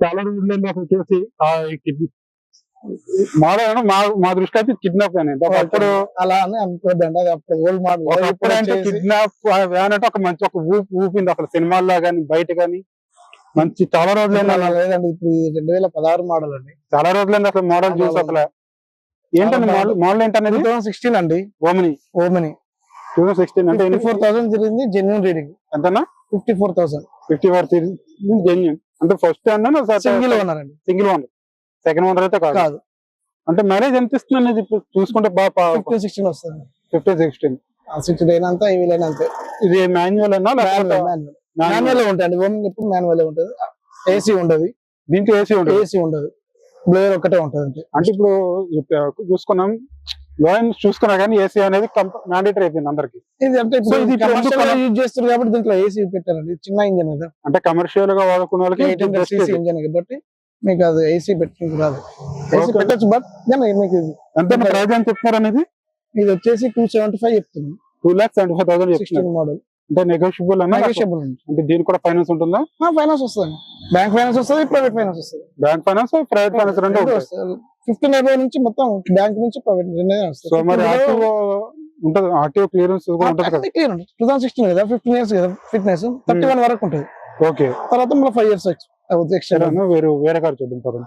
చాలా రోజుల్లో వచ్చేసి మోడల్ మా దృష్టి అయితే కిడ్నాప్ అనేది అప్పుడు అలా అని అనుకోద్దండి, అది అప్పుడు ఓల్డ్ మోడల్. ఒకప్పుడు అంటే కిడ్నాప్ వ్యాన్ అంటే ఒక మంచి ఒక ఊపింది అసలు సినిమాల్లో గానీ బయట గానీ మంచి చాలా రోజులైంది అలా లేదండి, ఇప్పుడు 2016 మోడల్ అండి. చాలా రోజులైంది అసలు మోడల్ చూసి అసలు ఏంటండి మోడల్ ఏంటనేది 2016 అండి. ఓమిని 2016 అంటే 54,000 తిరిగింది. జెన్యున్ రీడింగ్ ఎంతన్నా 54,000. 54 జెన్యున్ అంటే ఫస్ట్ అన్నా సింగిల్ ఓనర్ అండి. సింగిల్ ఓనర్, సెకండ్ ఓనర్ అయితే కాదు. అంటే మైలేజ్ ఎంత ఇస్తుంది అనేది ఇప్పుడు చూసుకుంటే బాగా 15-16 వస్తుంది. 15-16 సిక్స్టీ అంతా ఇవి అంతే. ఇది మాన్యువల్ అన్నా మాన్యువల్ ఉంటాయండి. ఓన్లీ ఎప్పుడు మాన్యువల్ ఉంటుంది. ఏసీ ఉండదు దీంట్లో, ఏసీ ఉండదు. బ్లేయర్ ఒకటే ఉంటుంది. అంటే ఇప్పుడు చూసుకున్నాం లోయన్ చూసుకున్నా కానీ ఏసీ అనేది మ్యాండేటరీ అయిపోయింది అందరికి. ఇది అంటే యూజ్ చేస్తారు కాబట్టి దీంట్లో ఏసీ పెట్టారండి. చిన్న ఇంజన్ కదా, అంటే కమర్షియల్ గా వాడుకున్న వాళ్ళకి 800 cc ఇంజన్ కాబట్టి మీకు అది ఏసీ పెట్టుకుంటూ రాదు. ఏసీ పెట్టచ్చు, బట్ మీకు ఎంత ప్రైస్ అని చెప్తున్నారు అనేది. ఇది వచ్చేసి 275 చెప్తున్నాం. 2,75,000 16 మోడల్. అంటే నెగోషియబుల్ నెగోషియబుల్ అంటే దీనికి కూడా ఫైనాన్స్ ఉంటుందా? ఫైనాన్స్ వస్తుంది. బ్యాంక్ ఫైనాన్స్ వస్తుంది, ప్రైవేట్ ఫైనాన్స్ వస్తుంది. బ్యాంక్ ఫైనాన్స్, ప్రైవేట్ ఫైనాన్స్ రెండు వస్తుంది. 15 నుంచి మొత్తం బ్యాంక్ నుంచి ప్రైవేట్ రెండే వస్తుంది. సో మరి ఉంటుంది, ఆర్టీఓ క్లియరెన్స్ కూడా ఉంటుంది కదా. 2016 కదా, 15 years కదా ఫిట్నెస్. 31 వరకు ఉంటుంది. ఓకే, తర్వాత మళ్ళీ 5 years ఎక్స్ట్రా. వేరే కార్ చూద్దాం.